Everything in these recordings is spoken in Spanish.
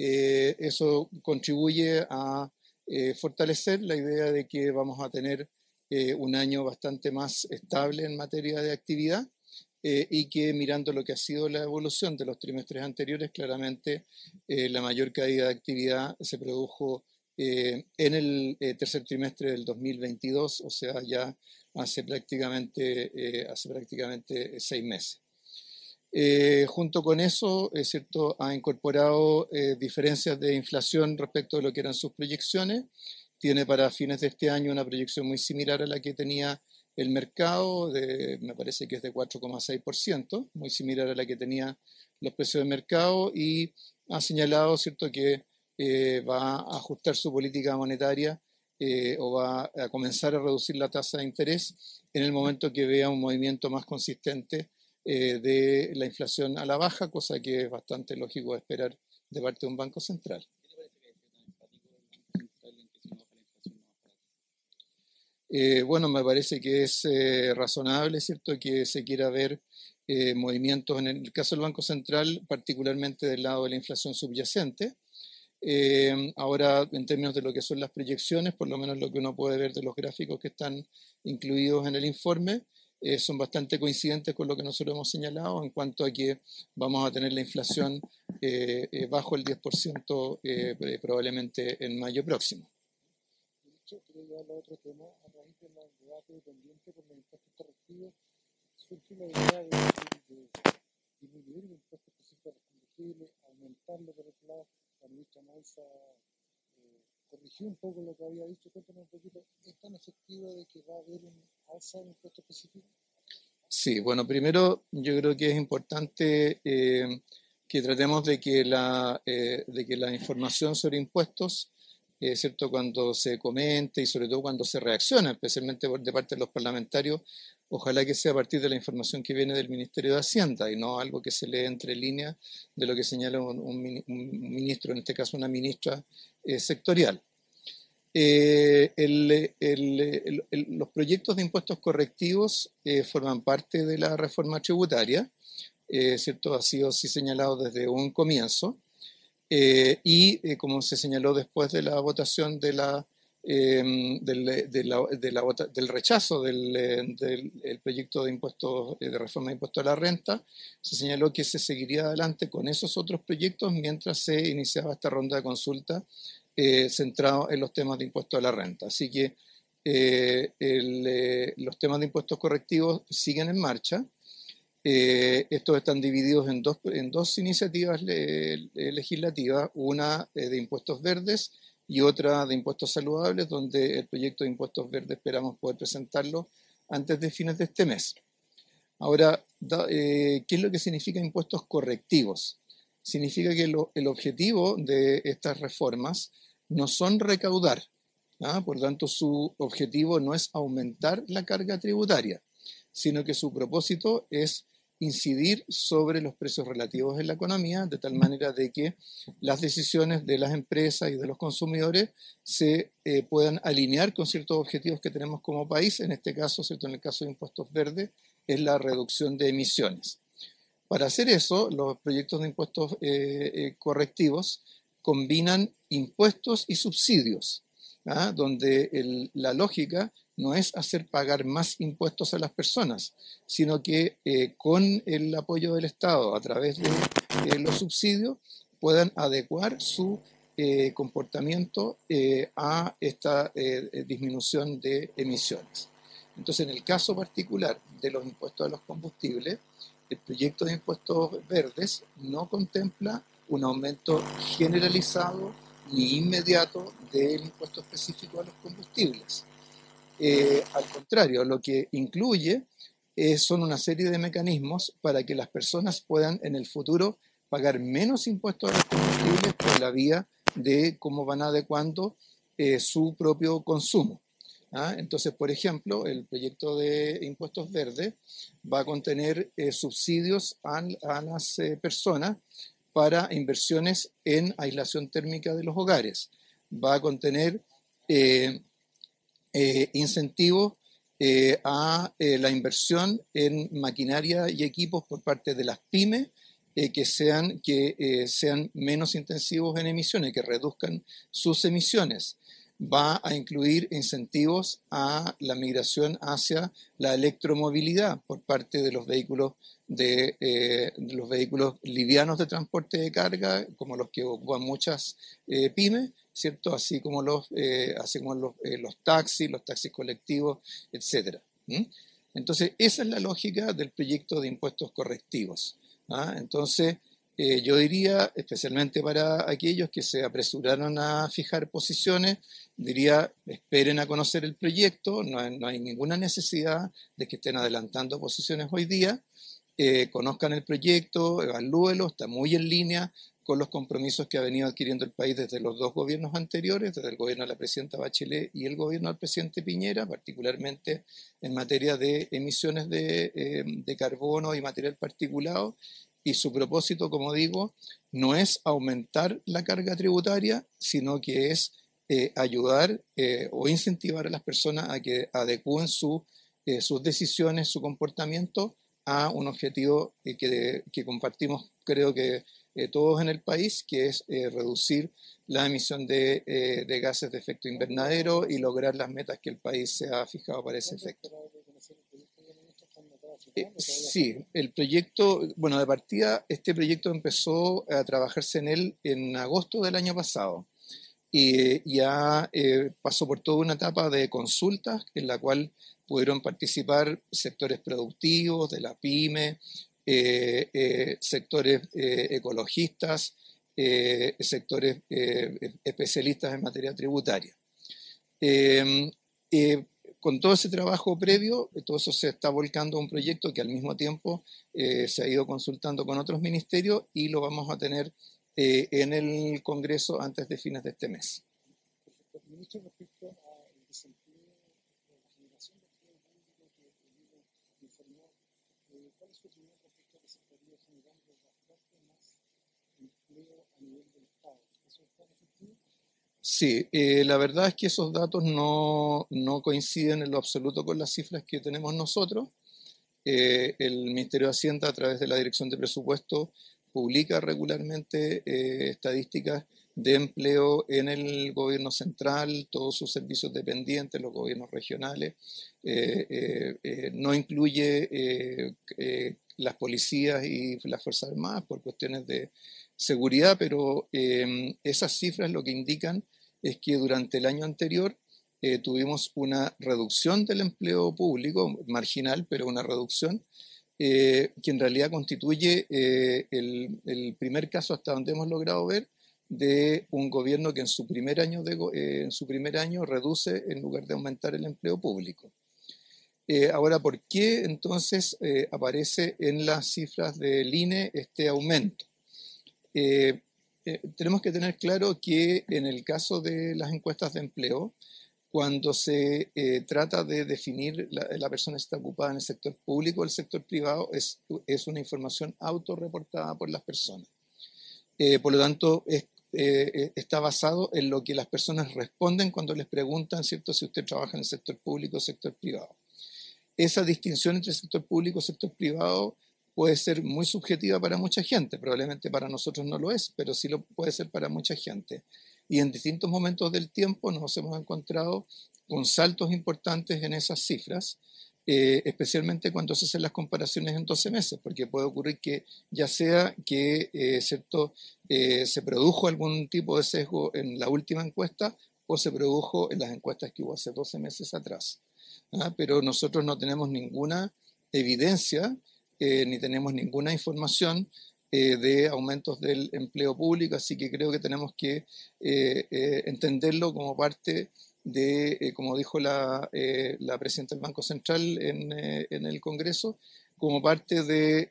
Eso contribuye a fortalecer la idea de que vamos a tener un año bastante más estable en materia de actividad y que mirando lo que ha sido la evolución de los trimestres anteriores, claramente la mayor caída de actividad se produjo en el tercer trimestre del 2022, o sea, ya hace prácticamente 6 meses. Junto con eso, es cierto, ha incorporado diferencias de inflación respecto de lo que eran sus proyecciones. Tiene para fines de este año una proyección muy similar a la que tenía el mercado, me parece que es de 4,6%, muy similar a la que tenía los precios de mercado, y ha señalado, cierto, que va a ajustar su política monetaria o va a comenzar a reducir la tasa de interés en el momento que vea un movimiento más consistente de la inflación a la baja, cosa que es bastante lógico de esperar de parte de un banco central. Bueno, me parece que es razonable, ¿cierto?, que se quiera ver movimientos en el caso del Banco Central, particularmente del lado de la inflación subyacente. Ahora, en términos de lo que son las proyecciones, por lo menos lo que uno puede ver de los gráficos que están incluidos en el informe, son bastante coincidentes con lo que nosotros hemos señalado en cuanto a que vamos a tener la inflación bajo el 10% probablemente en mayo próximo. Quería llevarlo a otro tema. A raíz del debate pendiente por los impuestos correctivos, surge la idea de disminuir el impuesto específico a los combustibles, aumentarlo por otro lado. La ministra Maiza corrigió un poco lo que había dicho. Cuéntanos un poquito, ¿es tan efectivo de que va a haber un alza del impuesto específico? Sí, bueno, primero yo creo que es importante que tratemos de que la información sobre impuestos, ¿cierto? Cuando se comente y sobre todo cuando se reacciona, especialmente de parte de los parlamentarios, ojalá que sea a partir de la información que viene del Ministerio de Hacienda y no algo que se lee entre líneas de lo que señala un ministro, en este caso una ministra sectorial. Los proyectos de impuestos correctivos forman parte de la reforma tributaria, ¿cierto? Ha sido así señalado desde un comienzo como se señaló después de la votación del rechazo del proyecto de impuestos de reforma de impuestos a la renta, se señaló que se seguiría adelante con esos otros proyectos mientras se iniciaba esta ronda de consulta centrado en los temas de impuestos a la renta. Así que los temas de impuestos correctivos siguen en marcha. Estos están divididos en dos iniciativas legislativas, una de impuestos verdes y otra de impuestos saludables, donde el proyecto de impuestos verdes esperamos poder presentarlo antes de fines de este mes. Ahora, ¿qué es lo que significa impuestos correctivos? Significa que el objetivo de estas reformas no son recaudar, ¿ah? Por tanto, su objetivo no es aumentar la carga tributaria, sino que su propósito es incidir sobre los precios relativos en la economía, de tal manera de que las decisiones de las empresas y de los consumidores se puedan alinear con ciertos objetivos que tenemos como país, en este caso, ¿cierto? En el caso de impuestos verdes, es la reducción de emisiones. Para hacer eso, los proyectos de impuestos correctivos combinan impuestos y subsidios, ¿ah? Donde la lógica no es hacer pagar más impuestos a las personas, sino que con el apoyo del Estado a través de los subsidios puedan adecuar su comportamiento a esta disminución de emisiones. Entonces, en el caso particular de los impuestos a los combustibles, el proyecto de impuestos verdes no contempla un aumento generalizado ni inmediato del impuesto específico a los combustibles. Al contrario, lo que incluye son una serie de mecanismos para que las personas puedan en el futuro pagar menos impuestos a los combustibles por la vía de cómo van adecuando su propio consumo. ¿Ah? Entonces, por ejemplo, el proyecto de impuestos verdes va a contener subsidios a las personas para inversiones en aislación térmica de los hogares. Va a contener incentivos a la inversión en maquinaria y equipos por parte de las pymes sean menos intensivos en emisiones, que reduzcan sus emisiones. Va a incluir incentivos a la migración hacia la electromovilidad por parte de los vehículos livianos de transporte de carga, como los que ocupan muchas pymes, ¿cierto? Los taxis colectivos, etcétera. Entonces, esa es la lógica del proyecto de impuestos correctivos. Entonces, yo diría, especialmente para aquellos que se apresuraron a fijar posiciones, diría, esperen a conocer el proyecto, no hay ninguna necesidad de que estén adelantando posiciones hoy día, conozcan el proyecto, evalúenlo, está muy en línea con los compromisos que ha venido adquiriendo el país desde los dos gobiernos anteriores, desde el gobierno de la presidenta Bachelet y el gobierno del presidente Piñera, particularmente en materia de emisiones de carbono y material particulado. Y su propósito, como digo, no es aumentar la carga tributaria, sino que es ayudar o incentivar a las personas a que adecúen sus decisiones, su comportamiento a un objetivo que compartimos, creo que todos en el país, que es reducir la emisión de gases de efecto invernadero y lograr las metas que el país se ha fijado para ese efecto. Sí, el proyecto, bueno, de partida, este proyecto empezó a trabajarse en él en agosto del año pasado y ya pasó por toda una etapa de consultas en la cual pudieron participar sectores productivos de la pyme, sectores ecologistas, sectores especialistas en materia tributaria. Eh, eh, con todo ese trabajo previo, todo eso se está volcando a un proyecto que al mismo tiempo se ha ido consultando con otros ministerios y lo vamos a tener en el Congreso antes de fines de este mes. Ministro, respecto al desempleo, la generación de empleo público que informó, ¿cuál es su opinión respecto a que se estaría generando bastante más empleo a nivel del Estado? ¿Eso está efectivo? Sí, la verdad es que esos datos no coinciden en lo absoluto con las cifras que tenemos nosotros. El Ministerio de Hacienda, a través de la Dirección de Presupuesto, publica regularmente estadísticas de empleo en el gobierno central, todos sus servicios dependientes, los gobiernos regionales. No incluye las policías y las Fuerzas Armadas por cuestiones de seguridad, pero esas cifras lo que indican es que durante el año anterior tuvimos una reducción del empleo público, marginal, pero una reducción, que en realidad constituye el primer caso hasta donde hemos logrado ver de un gobierno que en su primer año reduce en lugar de aumentar el empleo público. Ahora, ¿por qué entonces aparece en las cifras del INE este aumento? Tenemos que tener claro que en el caso de las encuestas de empleo, cuando se trata de definir la persona está ocupada en el sector público o el sector privado, es una información autorreportada por las personas. Por lo tanto, está basado en lo que las personas responden cuando les preguntan, ¿cierto?, si usted trabaja en el sector público o sector privado. Esa distinción entre sector público y sector privado puede ser muy subjetiva para mucha gente, probablemente para nosotros no lo es, pero sí lo puede ser para mucha gente. Y en distintos momentos del tiempo nos hemos encontrado con saltos importantes en esas cifras, especialmente cuando se hacen las comparaciones en 12 meses, porque puede ocurrir que ya sea que se produjo algún tipo de sesgo en la última encuesta o se produjo en las encuestas que hubo hace 12 meses atrás. Pero nosotros no tenemos ninguna evidencia ni tenemos ninguna información de aumentos del empleo público, así que creo que tenemos que entenderlo como parte de, como dijo la presidenta del Banco Central en el Congreso, como parte de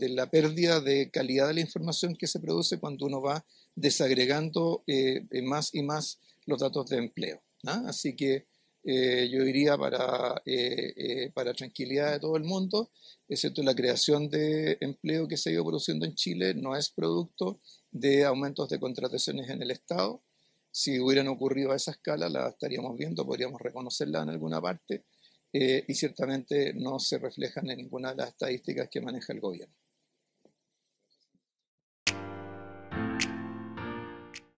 la pérdida de calidad de la información que se produce cuando uno va desagregando más y más los datos de empleo. Así que yo diría para tranquilidad de todo el mundo, excepto la creación de empleo que se ha ido produciendo en Chile, no es producto de aumentos de contrataciones en el Estado. Si hubieran ocurrido a esa escala, la estaríamos viendo, podríamos reconocerla en alguna parte, y ciertamente no se reflejan en ninguna de las estadísticas que maneja el gobierno.